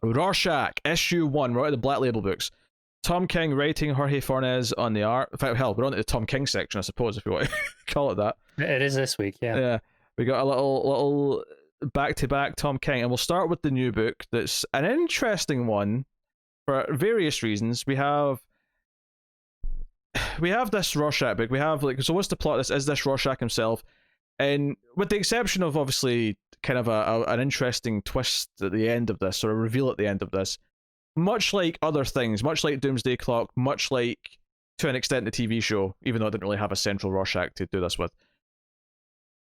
Rorschach, issue 1, right at the Black Label books. Tom King writing, Jorge Fornes on the art. In fact, hell, we're on to the Tom King section, I suppose, if you want to call it that. It is this week, yeah. Yeah, we got a little back-to-back Tom King, and we'll start with the new book. That's an interesting one for various reasons. We have this Rorschach book. We have so what's the plot? This is this Rorschach himself, and with the exception of obviously kind of an interesting twist at the end of this, or a reveal at the end of this. Much like other things, much like Doomsday Clock, much like to an extent the TV show, even though it didn't really have a central Rorschach to do this with.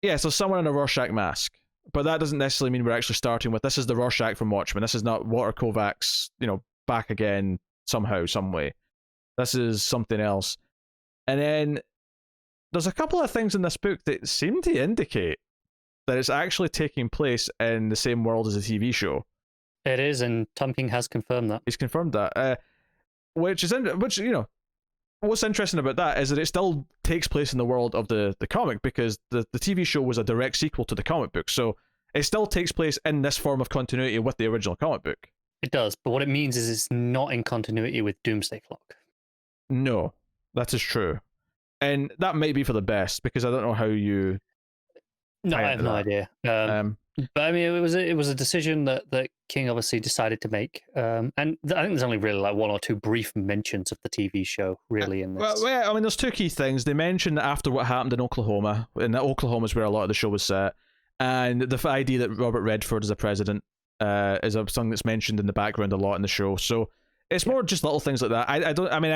Yeah, so someone in a Rorschach mask, but that doesn't necessarily mean we're actually starting with this is the Rorschach from Watchmen. This is not Walter Kovacs, back again somehow, some way. This is something else. And then there's a couple of things in this book that seem to indicate that it's actually taking place in the same world as the TV show. It is, and Tom King has confirmed that. He's confirmed that, what's interesting about that is that it still takes place in the world of the comic, because the TV show was a direct sequel to the comic book, so it still takes place in this form of continuity with the original comic book. It does, but what it means is it's not in continuity with Doomsday Clock. No, that is true, and that may be for the best, because I don't know how you. No, I have no idea. But I mean, it was a decision that King obviously decided to make, and I think there's only really like one or two brief mentions of the TV show really in this. Well, I mean, there's two key things. They mentioned that after what happened in Oklahoma, and that Oklahoma is where a lot of the show was set, and the idea that Robert Redford is a president is something that's mentioned in the background a lot in the show. So it's more just little things like that. I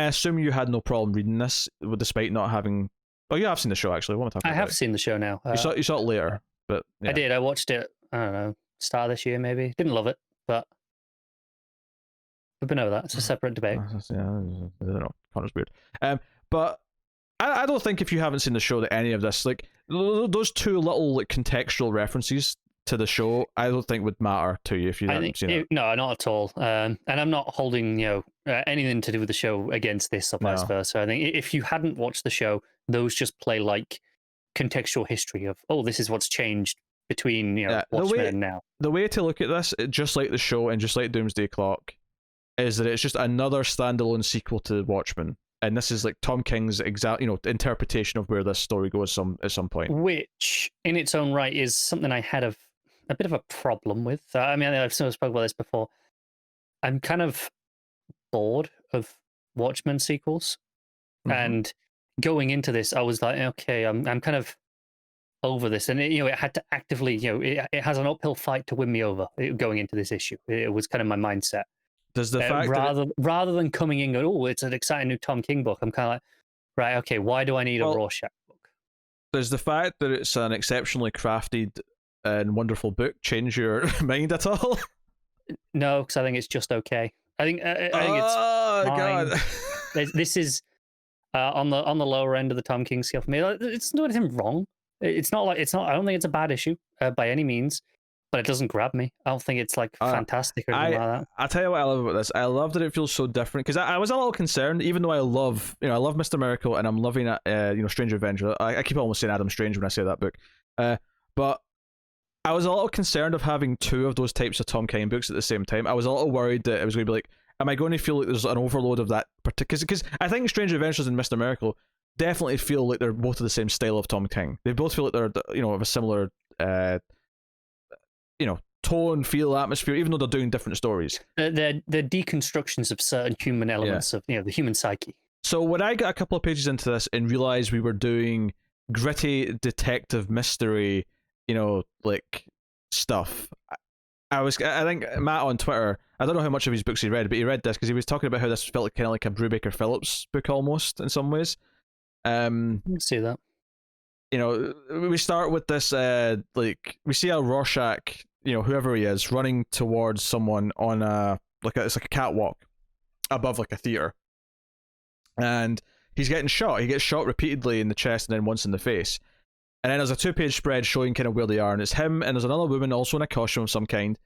assume you had no problem reading this, despite not having. Oh, you have seen the show actually. What am I talking about? I have seen the show now. You saw it later. But yeah. I did. I watched it. I don't know, start of this year maybe. Didn't love it, but we've been over that. It's a separate debate. Yeah, I don't know. Connor's weird. But I don't think if you haven't seen the show that any of this, like those two little contextual references to the show, I don't think would matter to you if you haven't seen it. No, not at all. And I'm not holding anything to do with the show against this or vice versa. I think if you hadn't watched the show, those just play like contextual history of this is what's changed between Watchmen and now. The way to look at this, just like the show and just like Doomsday Clock, is that it's just another standalone sequel to Watchmen, and this is like Tom King's exact interpretation of where this story goes at some point. Which, in its own right, is something I had a bit of a problem with. I mean, I've sort of spoken about this before. I'm kind of bored of Watchmen sequels, and going into this, I was like, okay, I'm kind of over this, and it had to actively, it has an uphill fight to win me over going into this issue. It was kind of my mindset. Does the fact rather than coming in and going, it's an exciting new Tom King book, I'm kind of like, right, okay, why do I need a Rorschach book? Does the fact that it's an exceptionally crafted and wonderful book change your mind at all? No, because I think it's just okay. I think it's fine. God. This is on the lower end of the Tom King scale for me. It's not anything wrong. I don't think it's a bad issue by any means, but it doesn't grab me. I don't think it's like fantastic or anything like that. I'll tell you what I love about this. I love that it feels so different, because I was a little concerned, even though I love Mr. Miracle and I'm loving Strange Adventure. I keep almost saying Adam Strange when I say that book, but I was a little concerned of having two of those types of Tom King books at the same time. I was a little worried that it was going to be like, am I going to feel like there's an overload of that particular? Because I think Strange Adventures and Mr. Miracle definitely feel like they're both of the same style of Tom King. They both feel like they're of a similar tone, feel, atmosphere, even though they're doing different stories. They're deconstructions of certain human elements of the human psyche. So when I got a couple of pages into this and realized we were doing gritty detective mystery, stuff, I think Matt on Twitter, I don't know how much of his books he read, but he read this because he was talking about how this felt like kind of like a Brubaker Phillips book almost in some ways. I can see that. We start with this we see a Rorschach, whoever he is, running towards someone on it's like a catwalk above like a theater, and he's getting shot. He gets shot repeatedly in the chest and then once in the face. And then there's a 2-page spread showing kind of where they are, and it's him and there's another woman also in a costume of some kind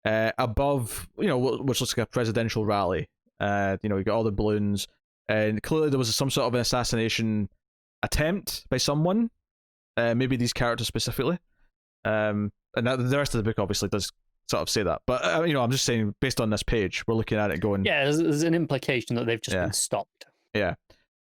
above, which looks like a presidential rally. You got all the balloons, and clearly there was some sort of an assassination attempt by someone, maybe these characters specifically. And the rest of the book obviously does sort of say that, but I'm just saying based on this page, we're looking at it going, yeah, there's an implication that they've just been stopped. Yeah,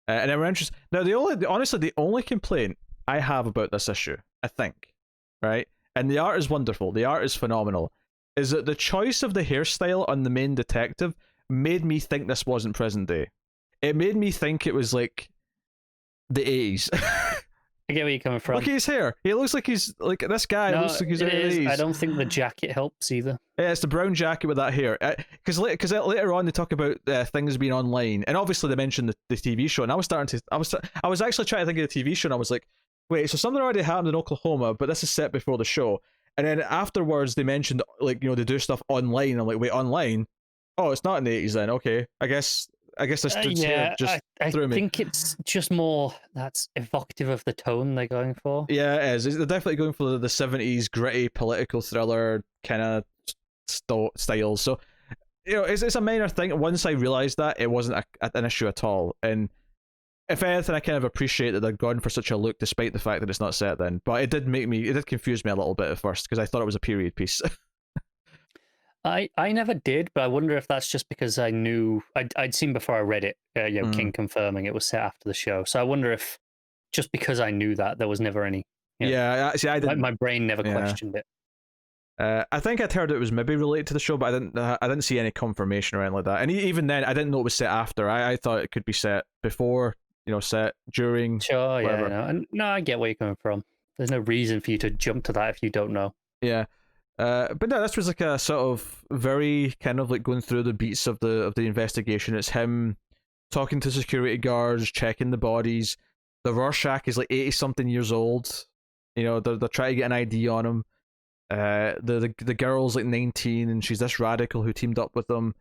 and then we're interested. Now, the only complaint I have about this issue, I think, right, and the art is wonderful, the art is phenomenal, is that the choice of the hairstyle on the main detective made me think this wasn't present day. It made me think it was like the 80s. I get where you're coming from. Look at his hair. He looks like he's like this guy. No, looks like he's in the 80s. I don't think the jacket helps either. Yeah, it's the brown jacket with that hair. Because later on they talk about things being online, and obviously they mentioned the TV show. And I was actually trying to think of the TV show, and I was like, wait, so something already happened in Oklahoma, but this is set before the show. And then afterwards they mentioned like they do stuff online. I'm like, wait, online? Oh, it's not in the 80s then. Okay, I guess this just threw me. I think it's just more that's evocative of the tone they're going for. Yeah, it is. They're definitely going for the 70s gritty political thriller kind of style. So, it's a minor thing. Once I realised that, it wasn't an issue at all. And if anything, I kind of appreciate that they're going for such a look, despite the fact that it's not set then. But it did confuse me a little bit at first, because I thought it was a period piece. I never did, but I wonder if that's just because I knew I'd seen before I read it. King confirming it was set after the show, so I wonder if just because I knew that there was never any. I didn't. My brain never questioned it. I think I'd heard it was maybe related to the show, but I didn't see any confirmation or anything like that. And even then, I didn't know it was set after. I thought it could be set before, set during. Sure, whatever. yeah, no, I get where you're coming from. There's no reason for you to jump to that if you don't know. Yeah. But no, this was like a sort of very kind of like going through the beats of the investigation. It's him talking to security guards, checking the bodies. The Rorschach is like 80-something years old. They're trying to get an ID on him. The girl's like 19 and she's this radical who teamed up with them.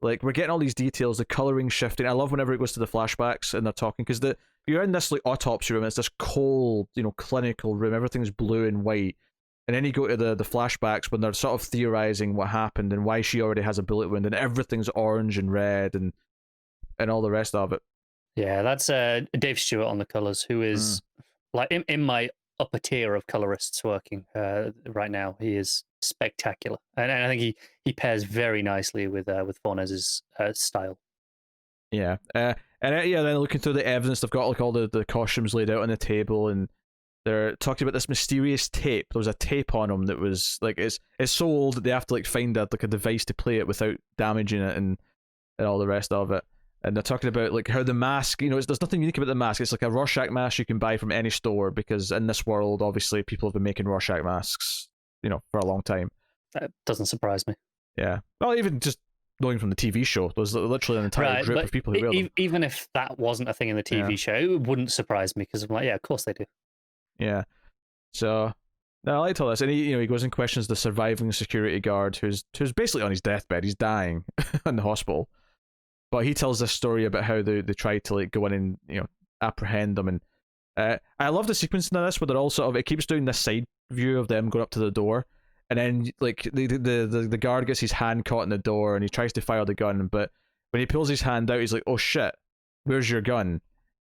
Like, we're getting all these details, the coloring shifting. I love whenever it goes to the flashbacks and they're talking, because you're in this like autopsy room. It's this cold, clinical room. Everything's blue and white. And then you go to the flashbacks when they're sort of theorizing what happened and why she already has a bullet wound, and everything's orange and red and all the rest of it. Yeah, that's Dave Stewart on the colors, who is like in my upper tier of colorists working right now. He is spectacular, and I think he pairs very nicely with Fornes's style. Yeah, then looking through the evidence, they've got like all the costumes laid out on the table, and they're talking about this mysterious tape. There was a tape on them that was like it's so old that they have to like find a device to play it without damaging it and all the rest of it. And they're talking about like how the mask, there's nothing unique about the mask. It's like a Rorschach mask you can buy from any store, because in this world, obviously, people have been making Rorschach masks, for a long time. That doesn't surprise me. Yeah. Well, even just knowing from the TV show, there's literally an entire group of people who wear them. Even if that wasn't a thing in the TV show, it wouldn't surprise me, because I'm like, yeah, of course they do. Yeah. So, no, I liked all this. And he goes and questions the surviving security guard who's basically on his deathbed. He's dying in the hospital. But he tells this story about how they tried to like go in and apprehend them. And I love the sequencing of this where they're all sort of, it keeps doing this side view of them going up to the door, and then like the guard gets his hand caught in the door and he tries to fire the gun, but when he pulls his hand out, he's like, oh shit, where's your gun?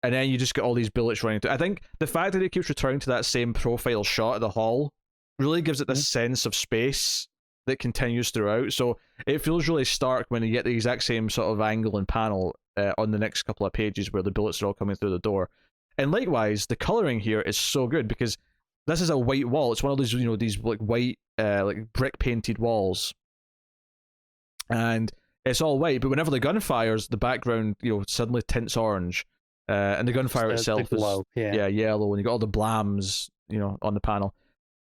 And then you just get all these bullets running through. I think the fact that it keeps returning to that same profile shot of the hall really gives it this sense of space that continues throughout. So it feels really stark when you get the exact same sort of angle and panel on the next couple of pages where the bullets are all coming through the door. And likewise, the coloring here is so good, because this is a white wall. It's one of those, these like white, like brick painted walls. And it's all white, but whenever the gun fires, the background, suddenly tints orange. And the gunfire itself is yellow, and you got all the blams, on the panel.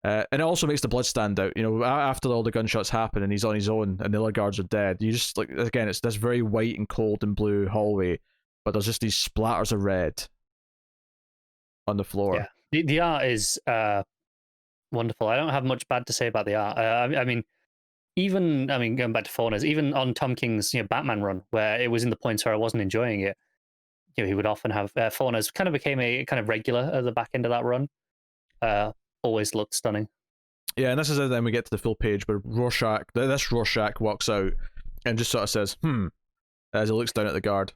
And it also makes the blood stand out. After all the gunshots happen and he's on his own and the other guards are dead, you just like, again, it's this very white and cold and blue hallway, but there's just these splatters of red on the floor. Yeah, the art is wonderful. I don't have much bad to say about the art. I mean, going back to Fornes, even on Tom King's Batman run, where it was in the points where I wasn't enjoying it, he would often have Fornes kind of became a kind of regular at the back end of that run. Always looked stunning. Yeah, and this is how then we get to the full page where this Rorschach walks out and just sort of says, as he looks down at the guard.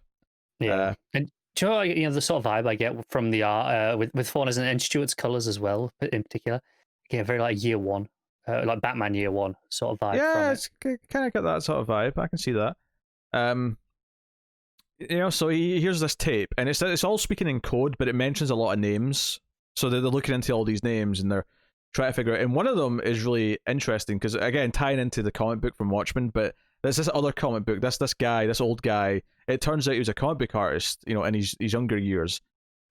Yeah. And do you know, the sort of vibe I get from the art with Fornes and Stewart's colours as well, in particular? Yeah, very like year one. like Batman Year One sort of vibe Yeah, from it. it's kind of got that sort of vibe. I can see that. Um, so he hears this tape, and it's all speaking in code, but it mentions a lot of names. So they're looking into all these names, and they're trying to figure out. And one of them is really interesting because, again, tying into the comic book from Watchmen, but there's this other comic book. This guy, this old guy. It turns out he was a comic book artist, in his younger years.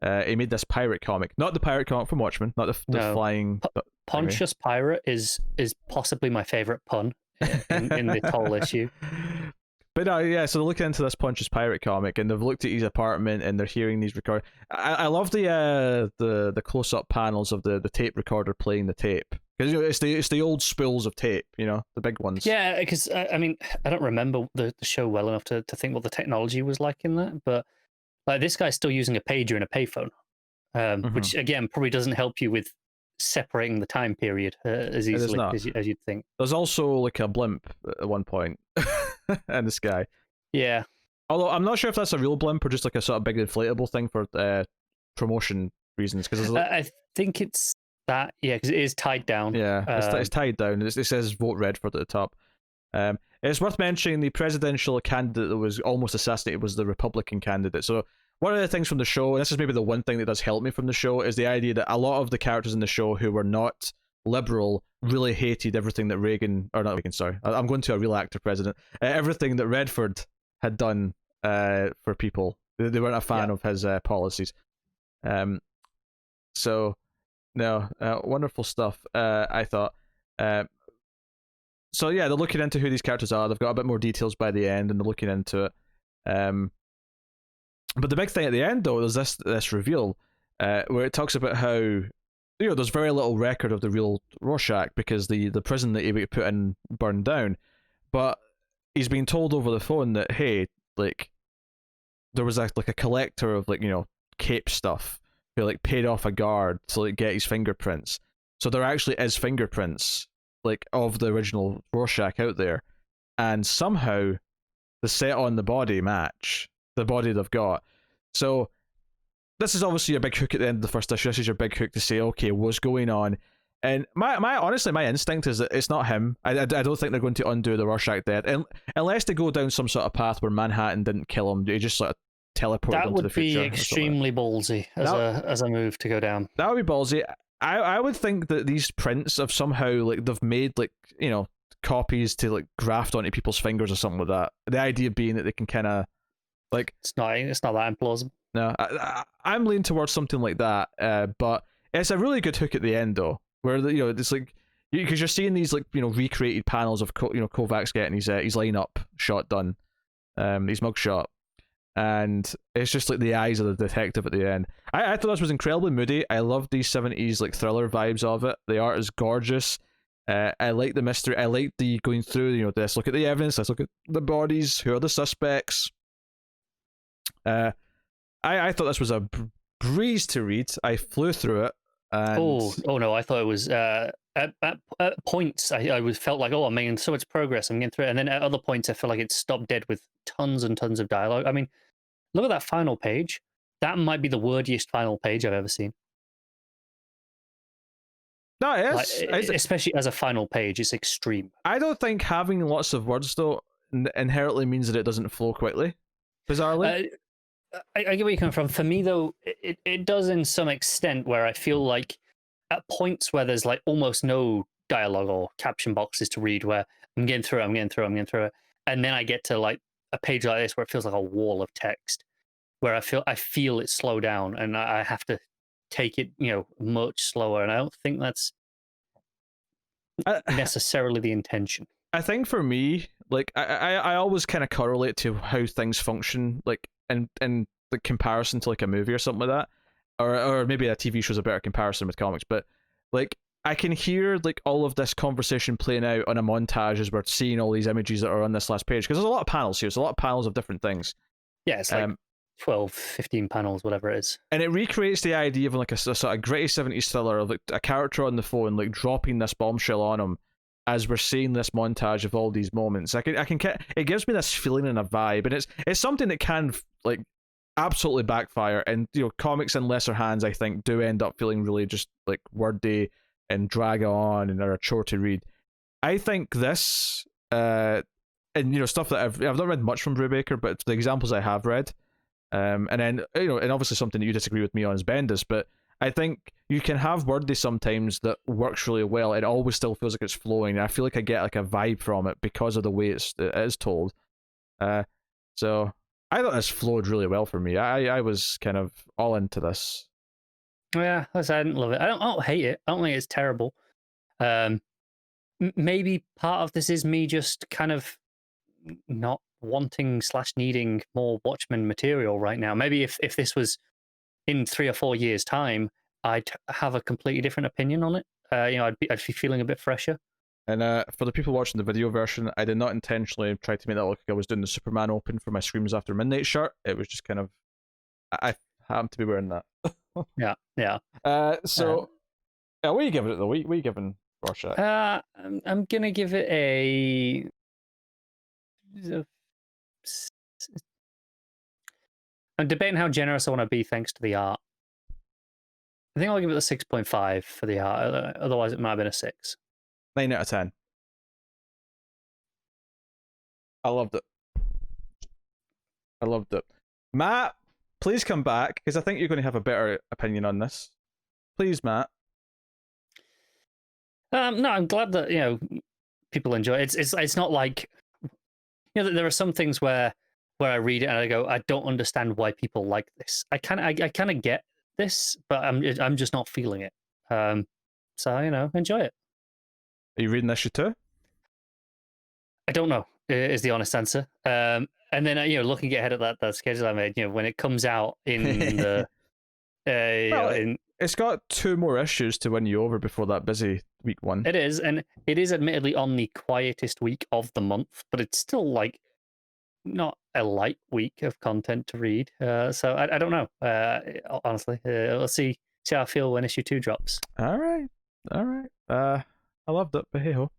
He made this pirate comic, not the pirate comic from Watchmen, not the flying. Pontius Pirate is possibly my favorite pun in this whole issue. But yeah, so they're looking into this Pontius Pirate comic, and they've looked at his apartment, and they're hearing these record. I love the close up panels of the tape recorder playing the tape, because it's the old spools of tape, the big ones. Yeah, because I mean, I don't remember the show well enough to think what the technology was like in that, but like this guy's still using a pager and a payphone, which again probably doesn't help you with separating the time period as easily as you'd think. There's also like a blimp at one point in the sky. Yeah. Although I'm not sure if that's a real blimp or just like a sort of big inflatable thing for promotion reasons. Because I think it's that, yeah, because it is tied down. Yeah, it's tied down. It says vote Redford at the top. It's worth mentioning the presidential candidate that was almost assassinated was the Republican candidate. So one of the things from the show, and this is maybe the one thing that does help me from the show, is the idea that a lot of the characters in the show who were not liberal really hated everything that I'm going to a real actor president. Everything that Redford had done for people. They weren't a fan of his policies. So, no, wonderful stuff, I thought. So yeah, they're looking into who these characters are. They've got a bit more details by the end, and they're looking into it. But the big thing at the end, though, is this reveal where it talks about how there's very little record of the real Rorschach because the prison that he put in burned down. But he's being told over the phone that, hey, like there was a collector of cape stuff who paid off a guard to get his fingerprints. So there actually is fingerprints of the original Rorschach out there, and somehow the set on the body match the body they've got. So this is obviously a big hook at the end of the first issue. This is your big hook to say, okay, what's going on? And my instinct is that it's not him. I don't think they're going to undo the Rorschach death, unless they go down some sort of path where Manhattan didn't kill him. They just sort of teleported into the future. That would be extremely ballsy as a move to go down. That would be ballsy. I would think that these prints have somehow they've made copies to graft onto people's fingers or something like that. The idea being that they can kind of it's not that implausible. No, I'm leaning towards something like that. But it's a really good hook at the end though, where it's because you're seeing these recreated panels of Kovacs getting his lineup shot done, his mugshot. And it's just the eyes of the detective at the end. I thought this was incredibly moody. I love these 70s thriller vibes of it. The art is gorgeous. I like the mystery. I like the going through, let's look at the evidence, let's look at the bodies, who are the suspects. I thought this was a breeze to read. I flew through it. And... Oh no, I thought it was at points I felt like, I'm making so much progress, I'm getting through it, and then at other points I feel like it stopped dead with tons and tons of dialogue. I mean, look at that final page. That might be the wordiest final page I've ever seen. No, it is. Especially as a final page, it's extreme. I don't think having lots of words though inherently means that it doesn't flow quickly. Bizarrely. I get where you're coming from. For me, though, it does in some extent, where I feel like at points where there's almost no dialogue or caption boxes to read, where I'm getting through it, and then I get to a page like this where it feels like a wall of text, where I feel it slow down, and I have to take it much slower, and I don't think that's necessarily the intention. I think for me, I always kind of correlate to how things function, in the comparison to a movie or something like that, or maybe a TV show's a better comparison with comics. But I can hear all of this conversation playing out on a montage as we're seeing all these images that are on this last page, because there's a lot of panels here. There's a lot of panels of different things. Yeah, it's 12, 15 panels, whatever it is. And it recreates the idea of a sort of gritty 70s thriller of a character on the phone dropping this bombshell on him as we're seeing this montage of all these moments. It gives me this feeling and a vibe, and it's something that can absolutely backfire. And comics in lesser hands, I think, do end up feeling really just wordy and drag on and are a chore to read. I think this, and stuff that I've not read much from Brubaker, but the examples I have read, and then and obviously something that you disagree with me on is Bendis, but I think you can have Wordy sometimes that works really well. It always still feels like it's flowing. I feel like I get like a vibe from it because of the way it is told. So I thought this flowed really well for me. I was kind of all into this. Yeah, I didn't love it. I don't hate it. I don't think it's terrible. Maybe part of this is me just kind of not wanting / needing more Watchmen material right now. Maybe if this was in 3 or 4 years' time, I'd have a completely different opinion on it. I'd be feeling a bit fresher. And for the people watching the video version, I did not intentionally try to make that look like I was doing the Superman open for my Screams After Midnight shirt. It was just kind of, I happened to be wearing that. Yeah. So, what are you giving it though? What are you giving Rorschach? I'm gonna give it a. I'm debating how generous I want to be thanks to the art. I think I'll give it a 6.5 for the art. Otherwise, it might have been a 6. 9 out of 10. I loved it. Matt, please come back because I think you're going to have a better opinion on this. Please, Matt. No, I'm glad that people enjoy it. It's not like there are some things where I read it and I go, I don't understand why people like this. I kind of get this, but I'm just not feeling it. So enjoy it. Are you reading this too? I don't know is the honest answer. And then looking ahead at that schedule I made, when it comes out in the it's got 2 more issues to win you over before that busy week 1. It is, and it is admittedly on the quietest week of the month, but it's still like not a light week of content to read. So I don't know. Honestly, we'll see how I feel when issue 2 drops. All right. I loved it, but hey ho.